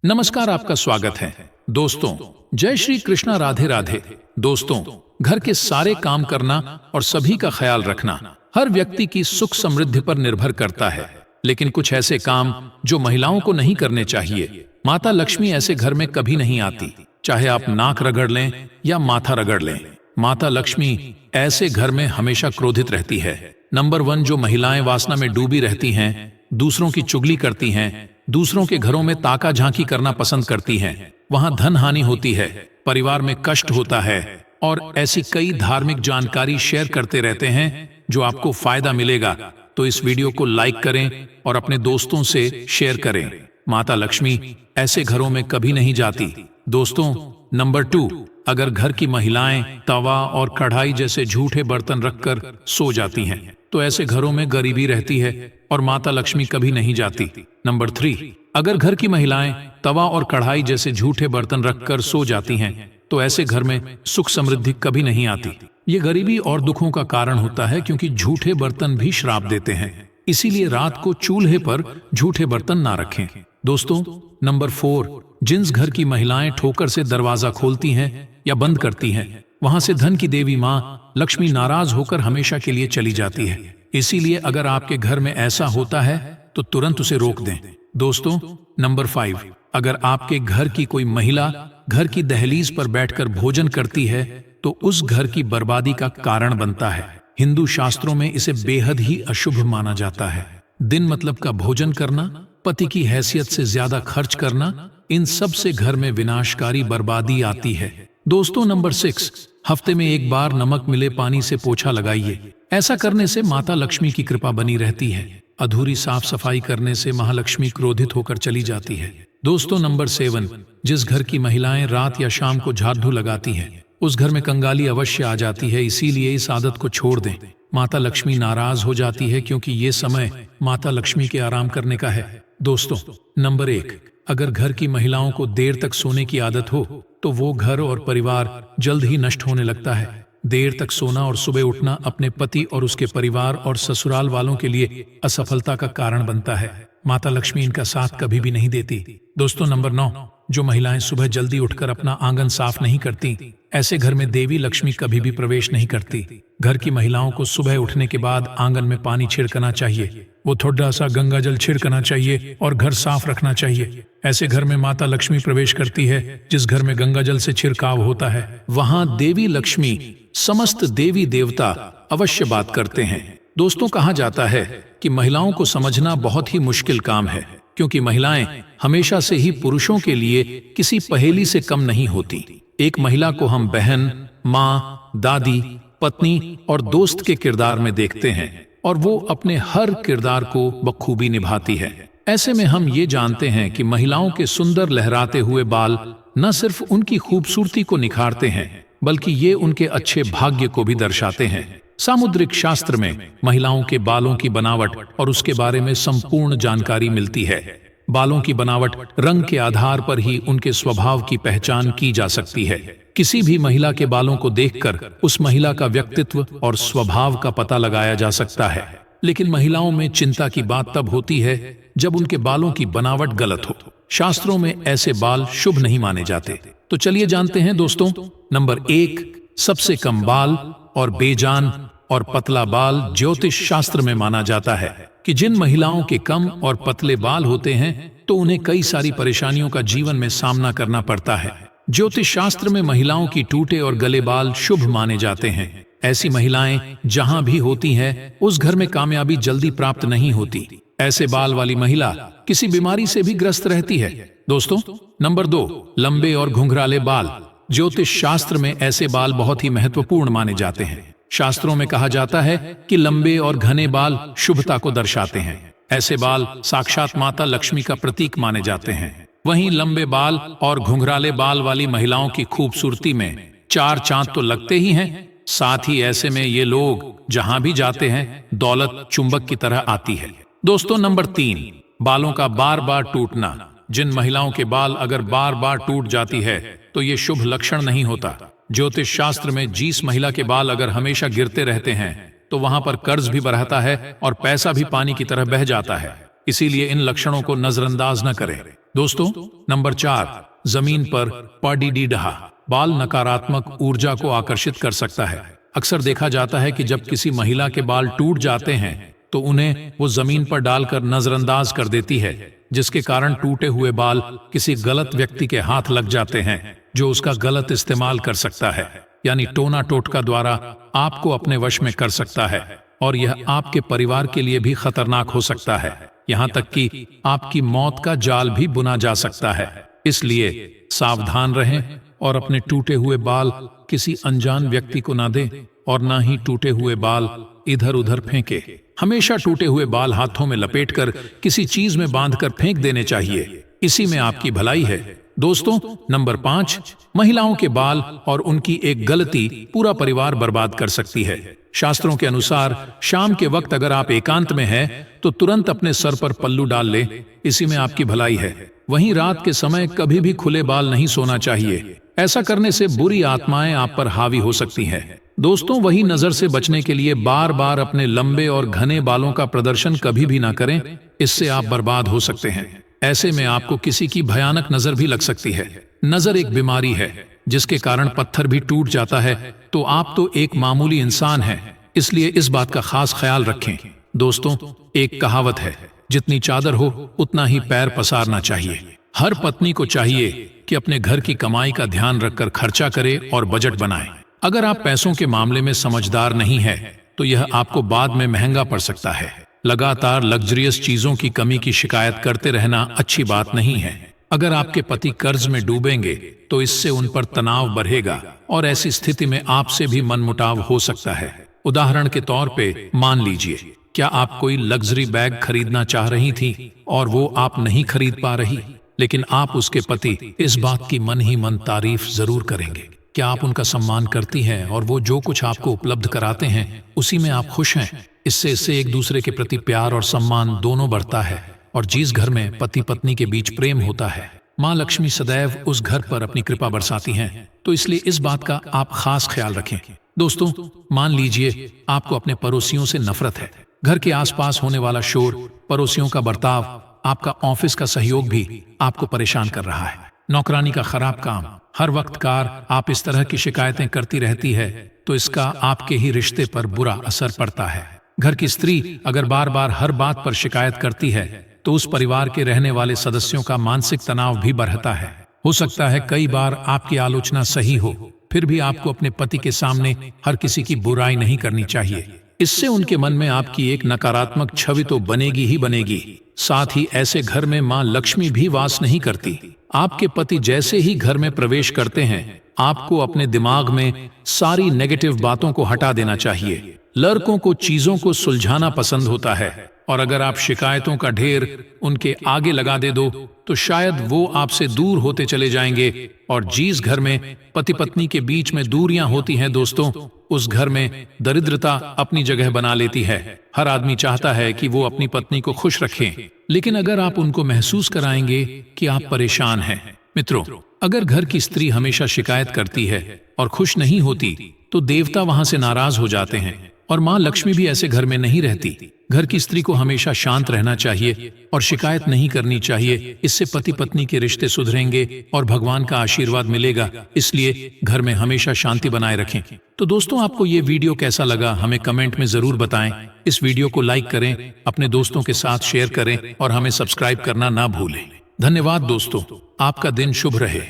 नमस्कार, आपका स्वागत है। दोस्तों, जय श्री कृष्णा, राधे राधे। दोस्तों, घर के सारे काम करना और सभी का ख्याल रखना हर व्यक्ति की सुख समृद्धि पर निर्भर करता है, लेकिन कुछ ऐसे काम जो महिलाओं को नहीं करने चाहिए। माता लक्ष्मी ऐसे घर में कभी नहीं आती, चाहे आप नाक रगड़ लें या माथा रगड़ लें। माता लक्ष्मी ऐसे घर में हमेशा क्रोधित रहती है। नंबर 1, जो महिलाएं वासना में डूबी रहती हैं, दूसरों की चुगली करती हैं, दूसरों के घरों में ताका झांकी करना पसंद करती हैं, वहां धन हानि होती है, परिवार में कष्ट होता है और ऐसी कई धार्मिक जानकारी शेयर करते रहते हैं जो आपको फायदा मिलेगा। तो इस वीडियो को लाइक करें और अपने दोस्तों से शेयर करें। माता लक्ष्मी ऐसे घरों में कभी नहीं जाती। दोस्तों, नंबर 2, अगर घर की महिलाएं तवा और कढ़ाई जैसे झूठे बर्तन रखकर सो जाती हैं, तो ऐसे घरों में गरीबी रहती है और माता लक्ष्मी कभी नहीं जाती। नंबर 3, अगर घर की महिलाएं तवा और कढ़ाई जैसे झूठे बर्तन रखकर सो जाती हैं, तो ऐसे घर में सुख समृद्धि कभी नहीं आती। ये गरीबी और दुखों का कारण होता है, क्योंकि झूठे बर्तन भी श्राप देते हैं। इसीलिए रात को चूल्हे पर झूठे बर्तन ना रखें। दोस्तों, नंबर 4, जिस घर की महिलाएं ठोकर से दरवाजा खोलती हैं या बंद करती हैं, वहां से धन की देवी माँ लक्ष्मी नाराज होकर हमेशा के लिए चली जाती है। इसीलिए अगर आपके घर में ऐसा होता है तो तुरंत उसे रोक दें। दोस्तों, नंबर 5, अगर आपके घर की कोई महिला घर की दहलीज पर बैठकर भोजन करती है तो उस घर की बर्बादी का कारण बनता है। हिंदू शास्त्रों में इसे बेहद ही अशुभ माना जाता है। दिन मतलब का भोजन करना, पति की हैसियत से ज्यादा खर्च करना, इन सब से घर में विनाशकारी बर्बादी आती है। दोस्तों, नंबर 6, हफ्ते में एक बार नमक मिले पानी से पोछा लगाइए। ऐसा करने से माता लक्ष्मी की कृपा बनी रहती है। अधूरी साफ सफाई करने से महालक्ष्मी क्रोधित होकर चली जाती है। दोस्तों, नंबर 7, जिस घर की महिलाएं रात या शाम को झाड़ू लगाती हैं, उस घर में कंगाली अवश्य आ जाती है। इसीलिए इस आदत को छोड़ दें। माता लक्ष्मी नाराज हो जाती है, क्योंकि ये समय माता लक्ष्मी के आराम करने का है। दोस्तों, नंबर 1, अगर घर की महिलाओं को देर तक सोने की आदत हो तो वो घर और परिवार जल्द ही नष्ट होने लगता है। देर तक सोना और सुबह उठना अपने पति और उसके परिवार और ससुराल वालों के लिए असफलता का कारण बनता है। माता लक्ष्मी इनका साथ कभी भी नहीं देती। दोस्तों, नंबर 9, जो महिलाएं सुबह जल्दी उठकर अपना आंगन साफ नहीं करती, ऐसे घर में देवी लक्ष्मी कभी भी प्रवेश नहीं करती। घर की महिलाओं को सुबह उठने के बाद आंगन में पानी छिड़कना चाहिए। वो थोड़ा सा गंगा जल छिड़कना चाहिए और घर साफ रखना चाहिए। ऐसे घर में माता लक्ष्मी प्रवेश करती है। जिस घर में गंगा जल से छिड़काव होता है, वहां देवी लक्ष्मी समस्त देवी देवता अवश्य बात करते हैं। दोस्तों, कहा जाता है कि महिलाओं को समझना बहुत ही मुश्किल काम है, क्योंकि महिलाएं हमेशा से ही पुरुषों के लिए किसी पहेली से कम नहीं होती। एक महिला को हम बहन, माँ, दादी, पत्नी और दोस्त के किरदार में देखते हैं और वो अपने हर किरदार को बखूबी निभाती है। ऐसे में हम ये जानते हैं कि महिलाओं के सुंदर लहराते हुए बाल न सिर्फ उनकी खूबसूरती को निखारते हैं, बल्कि ये उनके अच्छे भाग्य को भी दर्शाते हैं। सामुद्रिक शास्त्र में महिलाओं के बालों की बनावट और उसके बारे में संपूर्ण जानकारी मिलती है। बालों की बनावट, रंग के आधार पर ही उनके स्वभाव की पहचान की जा सकती है। किसी भी महिला के बालों को देखकर उस महिला का व्यक्तित्व और स्वभाव का पता लगाया जा सकता है। लेकिन महिलाओं में चिंता की बात तब होती है जब उनके बालों की बनावट गलत हो। शास्त्रों में ऐसे बाल शुभ नहीं माने जाते। तो चलिए जानते हैं दोस्तों। नंबर 1, सबसे कम बाल और बेजान और पतला बाल ज्योतिष शास्त्र में माना जाता है कि जिन महिलाओं के कम और पतले बाल होते हैं तो उन्हें कई सारी परेशानियों का जीवन में सामना करना पड़ता है। ज्योतिष शास्त्र में महिलाओं की टूटे और गले बाल शुभ माने जाते हैं। ऐसी महिलाएं जहां भी होती हैं, उस घर में कामयाबी जल्दी प्राप्त नहीं होती। ऐसे बाल वाली महिला किसी बीमारी से भी ग्रस्त रहती है। दोस्तों, नंबर 2, लंबे और घुंघराले बाल। ज्योतिष शास्त्र में ऐसे बाल बहुत ही महत्वपूर्ण माने जाते हैं। शास्त्रों में कहा जाता है कि लंबे और घने बाल शुभता को दर्शाते हैं। ऐसे बाल साक्षात माता लक्ष्मी का प्रतीक माने जाते हैं। वहीं लंबे बाल और घुंघराले बाल वाली महिलाओं की खूबसूरती में 4 चांद तो लगते ही हैं। साथ ही ऐसे में ये लोग जहां भी जाते हैं, दौलत चुंबक की तरह आती है। दोस्तों, नंबर 3, बालों का बार बार टूटना। जिन महिलाओं के बाल अगर बार बार टूट जाती है तो ये शुभ लक्षण नहीं होता। ज्योतिष शास्त्र में जिस महिला के बाल अगर हमेशा गिरते रहते हैं तो वहां पर कर्ज भी बढ़ता है और पैसा भी पानी की तरह बह जाता है। इसीलिए इन लक्षणों को नजरअंदाज न करें। दोस्तों, नंबर 4, जमीन पर पडीडीडहा बाल नकारात्मक ऊर्जा को आकर्षित कर सकता है। अक्सर देखा जाता है कि जब किसी महिला के बाल टूट जाते हैं तो उन्हें वो जमीन पर डालकर नजरअंदाज कर देती है, जिसके कारण टूटे हुए बाल किसी गलत व्यक्ति के हाथ लग जाते हैं जो उसका गलत इस्तेमाल कर सकता है, यानी टोना टोटका द्वारा आपको अपने वश में कर सकता है और यह आपके परिवार के लिए भी खतरनाक हो सकता है, यहाँ तक कि आपकी मौत का जाल भी बुना जा सकता है। इसलिए सावधान रहें और अपने टूटे हुए बाल किसी अनजान व्यक्ति को ना दें और ना ही टूटे हुए बाल इधर उधर फेंके। हमेशा टूटे हुए बाल हाथों में लपेटकर किसी चीज में बांधकर फेंक देने चाहिए, इसी में आपकी भलाई है। दोस्तों, नंबर 5, महिलाओं के बाल और उनकी एक गलती पूरा परिवार बर्बाद कर सकती है। शास्त्रों के अनुसार शाम के वक्त अगर आप एकांत में हैं तो तुरंत अपने सर पर पल्लू डाल ले, इसी में आपकी भलाई है। वहीं रात के समय कभी भी खुले बाल नहीं सोना चाहिए, ऐसा करने से बुरी आत्माएं आप पर हावी हो सकती हैं। दोस्तों, वही नजर से बचने के लिए बार बार अपने लंबे और घने बालों का प्रदर्शन कभी भी ना करें, इससे आप बर्बाद हो सकते हैं। ऐसे में आपको किसी की भयानक नजर भी लग सकती है। नजर एक बीमारी है जिसके कारण पत्थर भी टूट जाता है, तो आप तो एक मामूली इंसान हैं, इसलिए इस बात का खास ख्याल रखें। दोस्तों, एक कहावत है, जितनी चादर हो उतना ही पैर पसारना चाहिए। हर पत्नी को चाहिए कि अपने घर की कमाई का ध्यान रखकर खर्चा करे और बजट बनाए। अगर आप पैसों के मामले में समझदार नहीं है तो यह आपको बाद में महंगा पड़ सकता है। लगातार लग्जरियस चीजों की कमी की शिकायत करते रहना अच्छी बात नहीं है। अगर आपके पति कर्ज में डूबेंगे तो इससे उन पर तनाव बढ़ेगा और ऐसी स्थिति में आपसे भी मनमुटाव हो सकता है। उदाहरण के तौर पे मान लीजिए, क्या आप कोई लग्जरी बैग खरीदना चाह रही थी और वो आप नहीं खरीद पा रही, लेकिन आप उसके पति इस बात की मन ही मन तारीफ जरूर करेंगे। क्या आप उनका सम्मान करती हैं और वो जो कुछ आपको उपलब्ध कराते हैं उसी में आप खुश हैं? इससे एक दूसरे के प्रति प्यार और सम्मान दोनों बढ़ता है और जिस घर में पति पत्नी के बीच प्रेम होता है, माँ लक्ष्मी सदैव उस घर पर अपनी कृपा बरसाती हैं। तो इसलिए इस बात का आप खास ख्याल रखें। दोस्तों, मान लीजिए आपको अपने पड़ोसियों से नफरत है। घर के आसपास होने वाला शोर, पड़ोसियों का बर्ताव, आपका ऑफिस का सहयोग भी आपको परेशान कर रहा है। नौकरानी का खराब काम, हर वक्त कार आप इस तरह की शिकायतें करती रहती है तो इसका आपके ही रिश्ते पर बुरा असर पड़ता है। घर की स्त्री अगर बार बार हर बात पर शिकायत करती है तो उस परिवार के रहने वाले सदस्यों का मानसिक तनाव भी बढ़ता है। हो सकता है कई बार आपकी आलोचना सही हो, फिर भी आपको अपने पति के सामने हर किसी की बुराई नहीं करनी चाहिए। इससे उनके मन में आपकी एक नकारात्मक छवि तो बनेगी ही बनेगी, साथ ही ऐसे घर में माँ लक्ष्मी भी वास नहीं करती। आपके पति जैसे ही घर में प्रवेश करते हैं, आपको अपने दिमाग में सारी नेगेटिव बातों को हटा देना चाहिए। लड़कों को चीजों को सुलझाना पसंद होता है और अगर आप शिकायतों का ढेर उनके आगे लगा दे दो तो शायद वो आपसे दूर होते चले जाएंगे। और जिस घर में पति पत्नी के बीच में दूरियां होती हैं दोस्तों, उस घर में दरिद्रता अपनी जगह बना लेती है। हर आदमी चाहता है कि वो अपनी पत्नी को खुश रखें, लेकिन अगर आप उनको महसूस कराएंगे कि आप परेशान हैं। मित्रों, अगर घर की स्त्री हमेशा शिकायत करती है और खुश नहीं होती तो देवता वहां से नाराज हो जाते हैं और माँ लक्ष्मी भी ऐसे घर में नहीं रहती। घर की स्त्री को हमेशा शांत रहना चाहिए और शिकायत नहीं करनी चाहिए। इससे पति पत्नी के रिश्ते सुधरेंगे और भगवान का आशीर्वाद मिलेगा। इसलिए घर में हमेशा शांति बनाए रखें। तो दोस्तों, आपको ये वीडियो कैसा लगा हमें कमेंट में जरूर बताएं। इस वीडियो को लाइक करें, अपने दोस्तों के साथ शेयर करें और हमें सब्सक्राइब करना ना भूलें। धन्यवाद दोस्तों, आपका दिन शुभ रहे।